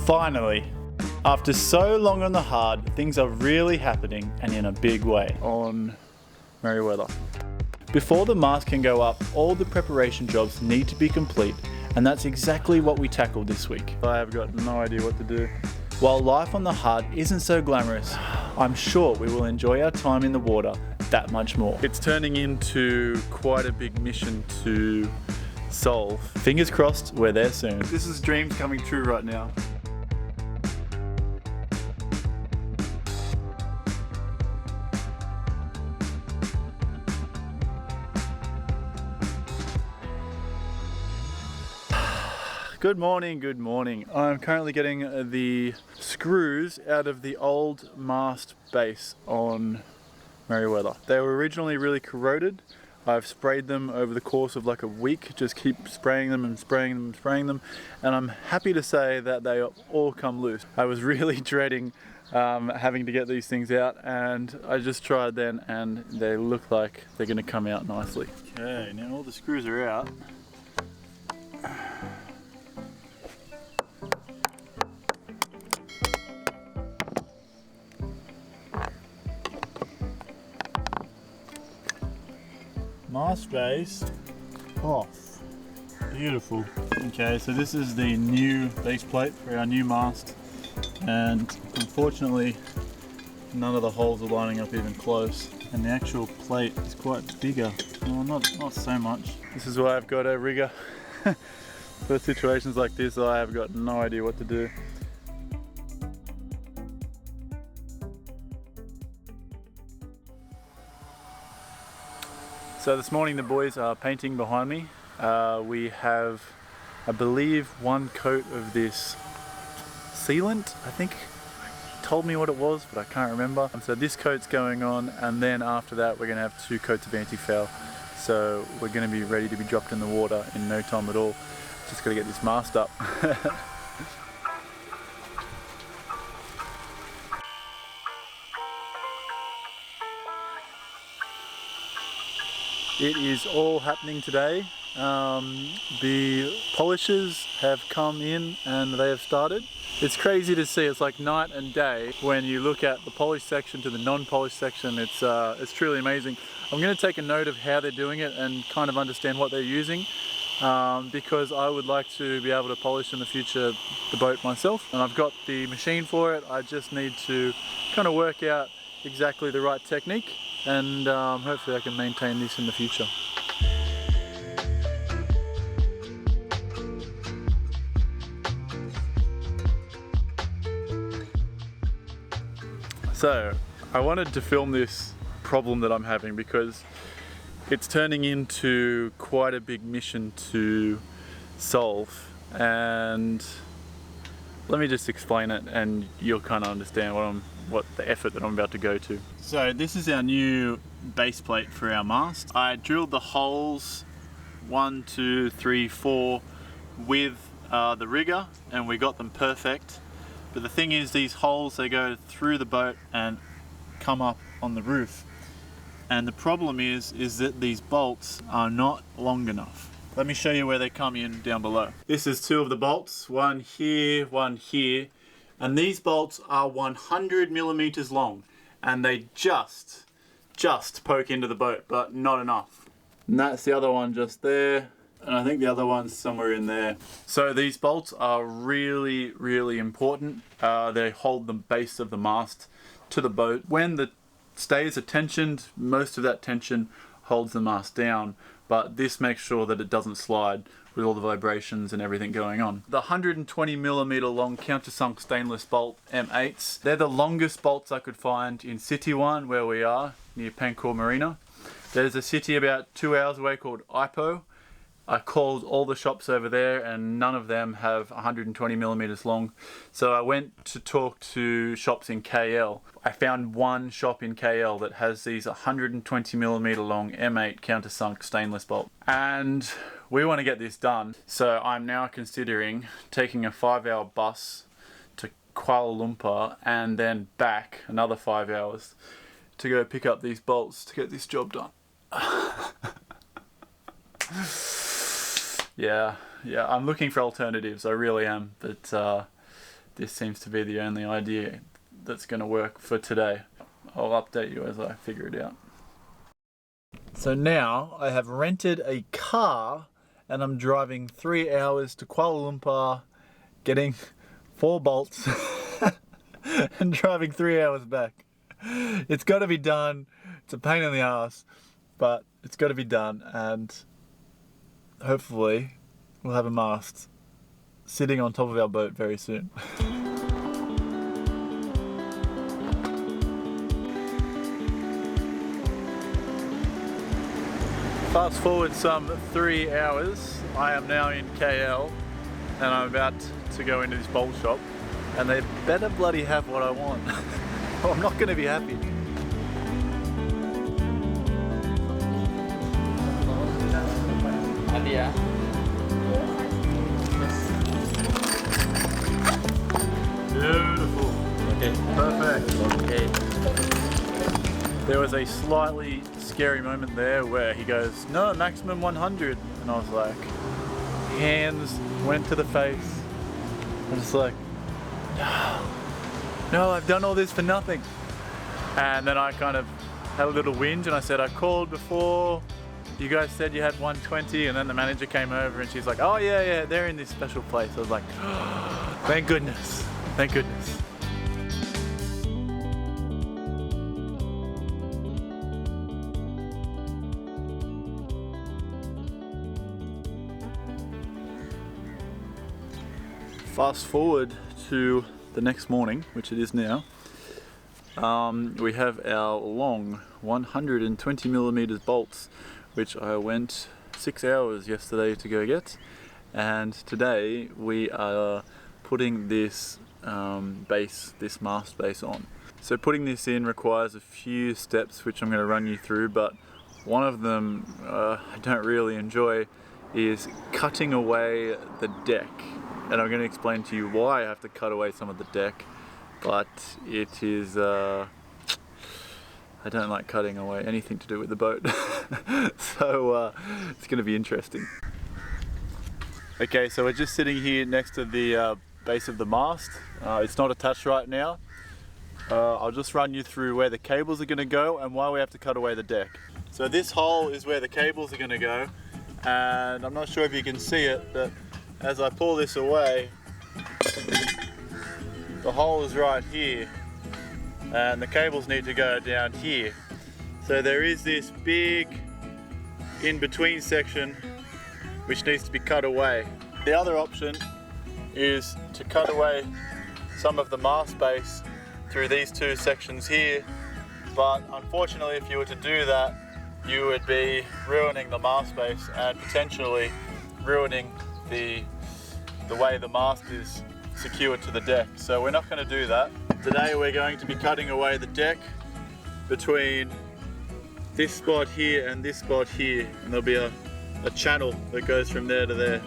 Finally, after so long on the hard, things are really happening and in a big way on Merriweather. Before the mast can go up, all the preparation jobs need to be complete, and that's exactly what we tackled this week. I have got no idea what to do. While life on the hard isn't so glamorous, I'm sure we will enjoy our time in the water that much more. It's turning into quite a big mission to solve. Fingers crossed, we're there soon. This is dreams coming true right now. Good morning, good morning. I'm currently getting the screws out of the old mast base on Merriweather. They were originally really corroded. I've sprayed them over the course of like a week, just keep spraying them and spraying them and spraying them, and I'm happy to say that they all come loose. I was really dreading having to get these things out, and I just tried then and they look like they're going to come out nicely. Okay, now all the screws are out. Mast base off. Beautiful. Okay, so this is the new base plate for our new mast, and unfortunately none of the holes are lining up even close, and the actual plate is quite bigger. Well, not so much. This is why I've got a rigger. For situations like this, I have got no idea what to do. So this morning the boys are painting behind me. We have, I believe, one coat of this sealant. I think he told me what it was, but I can't remember. So this coat's going on, and then after that we're going to have 2 coats of anti-foul. So we're going to be ready to be dropped in the water in no time at all. Just got to get this mast up. It is all happening today. The polishers have come in and they have started. It's crazy to see. It's like night and day when you look at the polished section to the non-polished section. It's truly amazing. I'm going to take a note of how they're doing it and kind of understand what they're using, because I would like to be able to polish in the future the boat myself, and I've got the machine for it. I just need to kind of work out exactly the right technique, and hopefully I can maintain this in the future. So I wanted to film this problem that I'm having because it's turning into quite a big mission to solve, and let me just explain it and you'll kind of understand what the effort that I'm about to go to. So this is our new base plate for our mast. I drilled the holes 1, 2, 3, 4 with the rigger, and we got them perfect. But the thing is, these holes, they go through the boat and come up on the roof. And the problem is that these bolts are not long enough. Let me show you where they come in down below. This is 2 of the bolts, one here, and these bolts are 100 millimeters long, and they just poke into the boat, but not enough. And that's the other one just there, and I think the other one's somewhere in there. So these bolts are really, really important. They hold the base of the mast to the boat. When the stays are tensioned, most of that tension holds the mast down, but this makes sure that it doesn't slide with all the vibrations and everything going on. The 120 millimeter long countersunk stainless bolt M8s, they're the longest bolts I could find in City 1, where we are, near Pancor Marina. There's a city about 2 hours away called Ipoh. I called all the shops over there and none of them have 120 millimeters long. So I went to talk to shops in KL. I found one shop in KL that has these 120 millimeter long M8 countersunk stainless bolt. And we want to get this done. So I'm now considering taking a 5-hour bus to Kuala Lumpur and then back another 5 hours to go pick up these bolts to get this job done. Yeah, I'm looking for alternatives, I really am, but this seems to be the only idea that's going to work for today. I'll update you as I figure it out. So now I have rented a car and I'm driving 3 hours to Kuala Lumpur, getting 4 bolts and driving 3 hours back. It's got to be done. It's a pain in the ass, but it's got to be done, and hopefully we'll have a mast sitting on top of our boat very soon. Fast forward some 3 hours, I am now in KL and I'm about to go into this bolt shop, and they better bloody have what I want. I'm not going to be happy. Beautiful. Okay. Perfect. Okay. There was a slightly scary moment there where he goes, no, maximum 100. And I was like, hands went to the face. I was like, no, I've done all this for nothing. And then I kind of had a little whinge and I said, I called before, you guys said you had 120, and then the manager came over and she's like, oh yeah, they're in this special place. I was like, oh, thank goodness, thank goodness. Fast forward to the next morning, which it is now. We have our long 120mm bolts, which I went 6 hours yesterday to go get, and today we are putting this this mast base on. So putting this in requires a few steps which I'm going to run you through, but one of them I don't really enjoy is cutting away the deck. And I'm going to explain to you why I have to cut away some of the deck, but it is, I don't like cutting away anything to do with the boat. So it's going to be interesting. Okay, so we're just sitting here next to the base of the mast. It's not attached right now. I'll just run you through where the cables are going to go and why we have to cut away the deck. So this hole is where the cables are going to go, and I'm not sure if you can see it, but as I pull this away, the hole is right here and the cables need to go down here. So there is this big in-between section which needs to be cut away. The other option is to cut away some of the mast base through these two sections here, but unfortunately if you were to do that, you would be ruining the mast base and potentially ruining the way the mast is secured to the deck. So we're not going to do that. Today we're going to be cutting away the deck between this spot here and this spot here, and there'll be a channel that goes from there to there.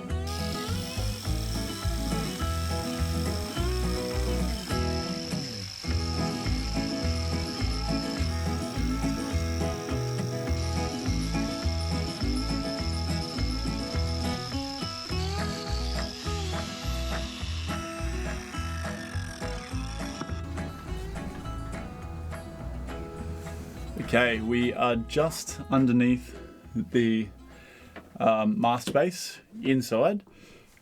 Okay, we are just underneath the mast base inside.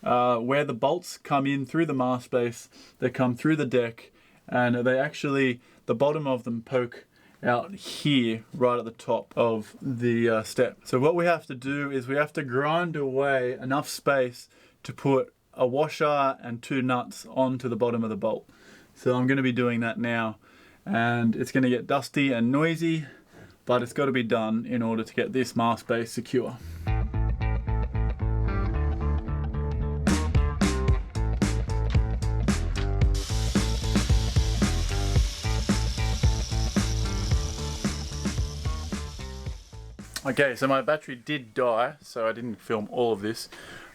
Where the bolts come in through the mast base, they come through the deck, and they actually, the bottom of them poke out here right at the top of the step. So what we have to do is we have to grind away enough space to put a washer and 2 nuts onto the bottom of the bolt. So I'm going to be doing that now, and it's going to get dusty and noisy, but it's got to be done in order to get this mast base secure. Okay, so my battery did die, so I didn't film all of this,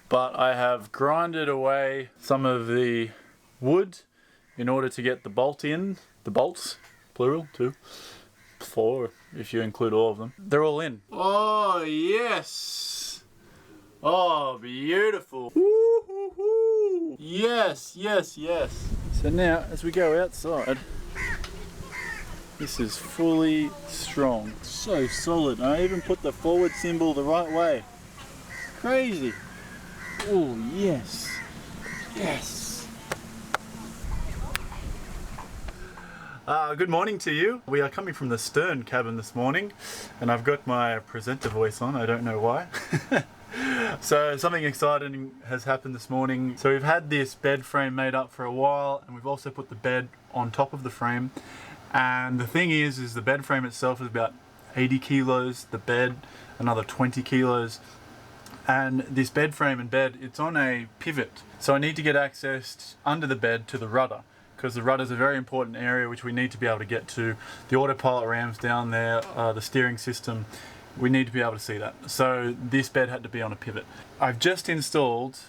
but I have grinded away some of the wood in order to get the bolt in, the bolts, plural, 2, 4 if you include all of them. They're all in. Oh yes! Oh, beautiful! Woo-hoo-hoo. Yes, yes, yes. So now, as we go outside, this is fully strong. So solid. I even put the forward symbol the right way. Crazy. Oh, yes. Yes. Good morning to you. We are coming from the stern cabin this morning, and I've got my presenter voice on. I don't know why. So something exciting has happened this morning. So we've had this bed frame made up for a while, and we've also put the bed on top of the frame. And the thing is the bed frame itself is about 80 kilos, the bed another 20 kilos. And this bed frame and bed, it's on a pivot. So I need to get access under the bed to the rudder, because the rudder is a very important area which we need to be able to get to. The autopilot ram's down there, the steering system, we need to be able to see that. So this bed had to be on a pivot. I've just installed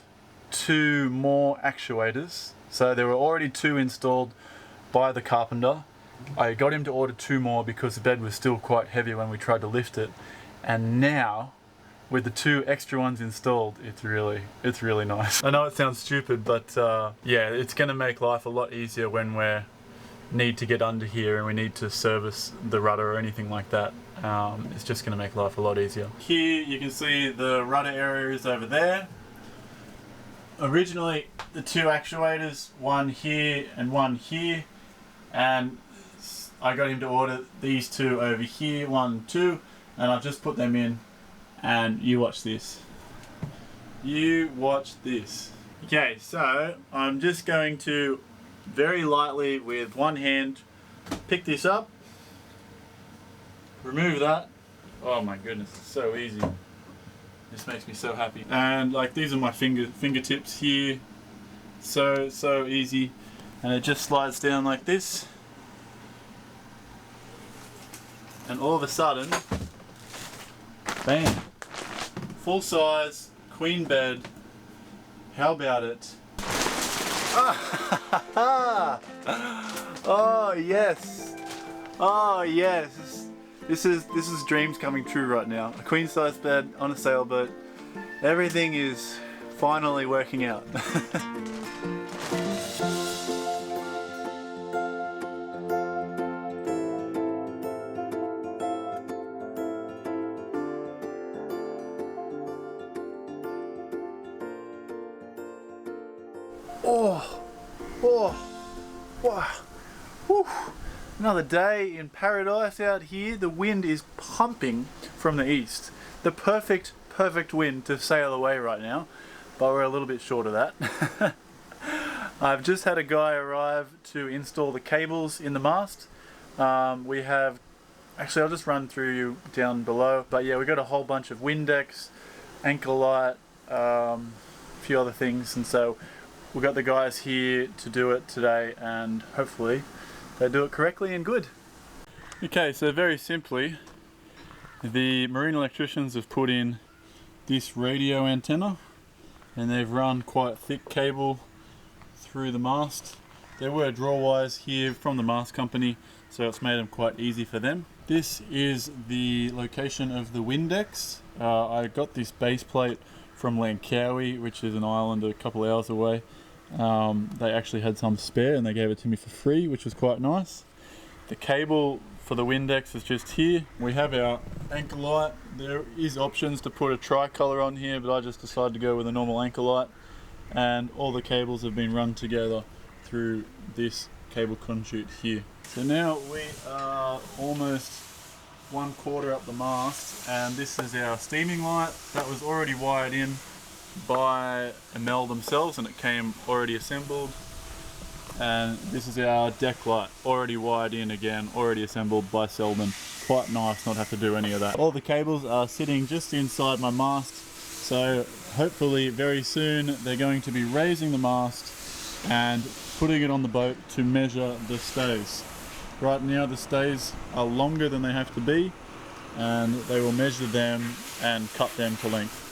2 more actuators. So there were already 2 installed by the carpenter. I got him to order 2 more because the bed was still quite heavy when we tried to lift it. And now, with the 2 extra ones installed, it's really nice. I know it sounds stupid, but yeah, it's gonna make life a lot easier when we need to get under here and we need to service the rudder or anything like that. It's just gonna make life a lot easier. Here you can see the rudder area is over there. Originally, the 2 actuators, one here and one here, and I got him to order these 2 over here, 1, 2, and I've just put them in. And you watch this. You watch this. Okay, so I'm just going to very lightly with one hand pick this up, remove that. Oh my goodness, it's so easy. This makes me so happy. And like, these are my fingertips here. So easy. And it just slides down like this. And all of a sudden, bam. Full size, queen bed. How about it? Oh yes. Oh yes. This is dreams coming true right now. A queen size bed on a sailboat. Everything is finally working out. Wow. Whew. Another day in paradise out here. The wind is pumping from the east. The perfect wind to sail away right now, but we're a little bit short of that. I've just had a guy arrive to install the cables in the mast. We have, actually I'll just run through you down below, but yeah, we got a whole bunch of windex, anchor light, a few other things, and so we've got the guys here to do it today, and hopefully they do it correctly and good. Okay, so very simply, the marine electricians have put in this radio antenna, and they've run quite thick cable through the mast. There were draw wires here from the mast company, so it's made them quite easy for them. This is the location of the windex. I got this base plate from Langkawi, which is an island a couple hours away. They actually had some spare and they gave it to me for free, which was quite nice. The cable for the windex is just here. We have our anchor light. There is options to put a tricolour on here, but I just decided to go with a normal anchor light. And all the cables have been run together through this cable conduit here. So now we are almost 1/4 up the mast, and this is our steaming light that was already wired in by AMEL themselves, and it came already assembled. And this is our deck light, already wired in again, already assembled by Selden. Quite nice not have to do any of that. All the cables are sitting just inside my mast, so hopefully very soon they're going to be raising the mast and putting it on the boat to measure the stays. Right now the stays are longer than they have to be, and they will measure them and cut them to length.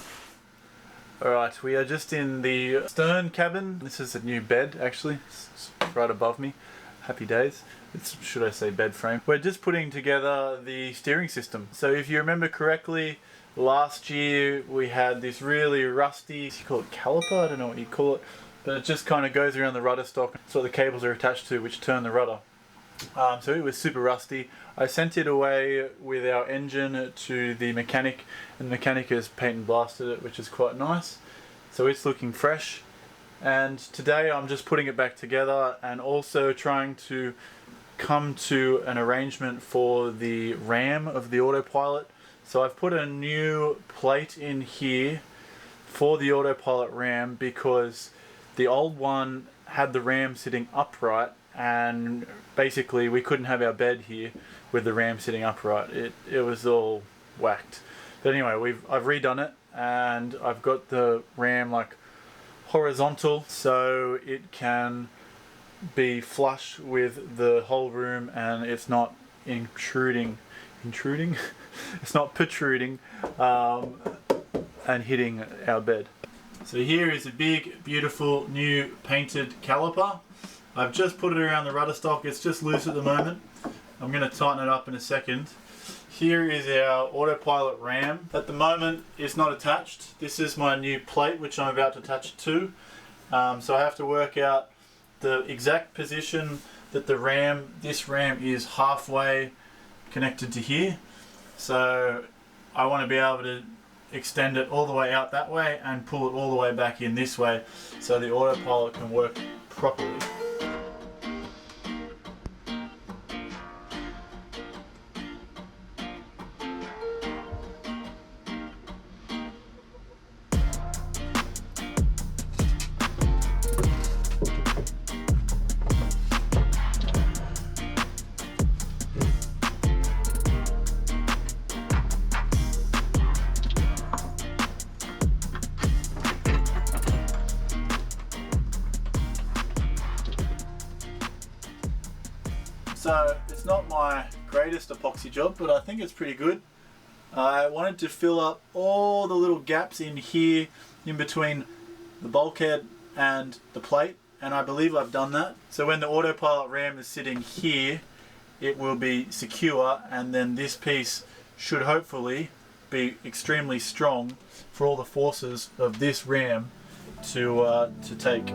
Alright, we are just in the stern cabin. This is a new bed actually, it's right above me. Happy days. It's, should I say, bed frame. We're just putting together the steering system. So if you remember correctly, last year we had this really rusty, you call it caliper? I don't know what you call it. but it just kind of goes around the rudder stock. That's what the cables are attached to, which turn the rudder. So it was super rusty. I sent it away with our engine to the mechanic, and the mechanic has paint and blasted it, which is quite nice. So it's looking fresh. And today I'm just putting it back together and also trying to come to an arrangement for the RAM of the autopilot. So I've put a new plate in here for the autopilot RAM because the old one had the RAM sitting upright, and basically we couldn't have our bed here with the RAM sitting upright. It was all whacked. But anyway, I've redone it, and I've got the RAM like horizontal so it can be flush with the whole room and it's not intruding it's not protruding and hitting our bed. So here is a big beautiful new painted caliper. I've just put it around the rudder stock. It's just loose at the moment. I'm going to tighten it up in a second. Here is our autopilot RAM. At the moment it's not attached. This is my new plate which I'm about to attach it to. So I have to work out the exact position that this RAM is halfway connected to here. So I want to be able to extend it all the way out that way and pull it all the way back in this way so the autopilot can work properly. So it's not my greatest epoxy job, but I think it's pretty good. I wanted to fill up all the little gaps in here in between the bulkhead and the plate, and I believe I've done that. So when the autopilot RAM is sitting here, it will be secure, and then this piece should hopefully be extremely strong for all the forces of this RAM to take.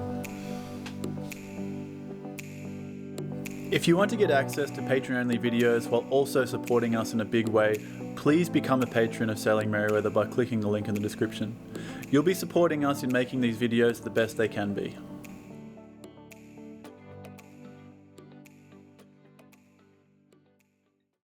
If you want to get access to patron-only videos while also supporting us in a big way, please become a patron of Sailing Merriweather by clicking the link in the description. You'll be supporting us in making these videos the best they can be.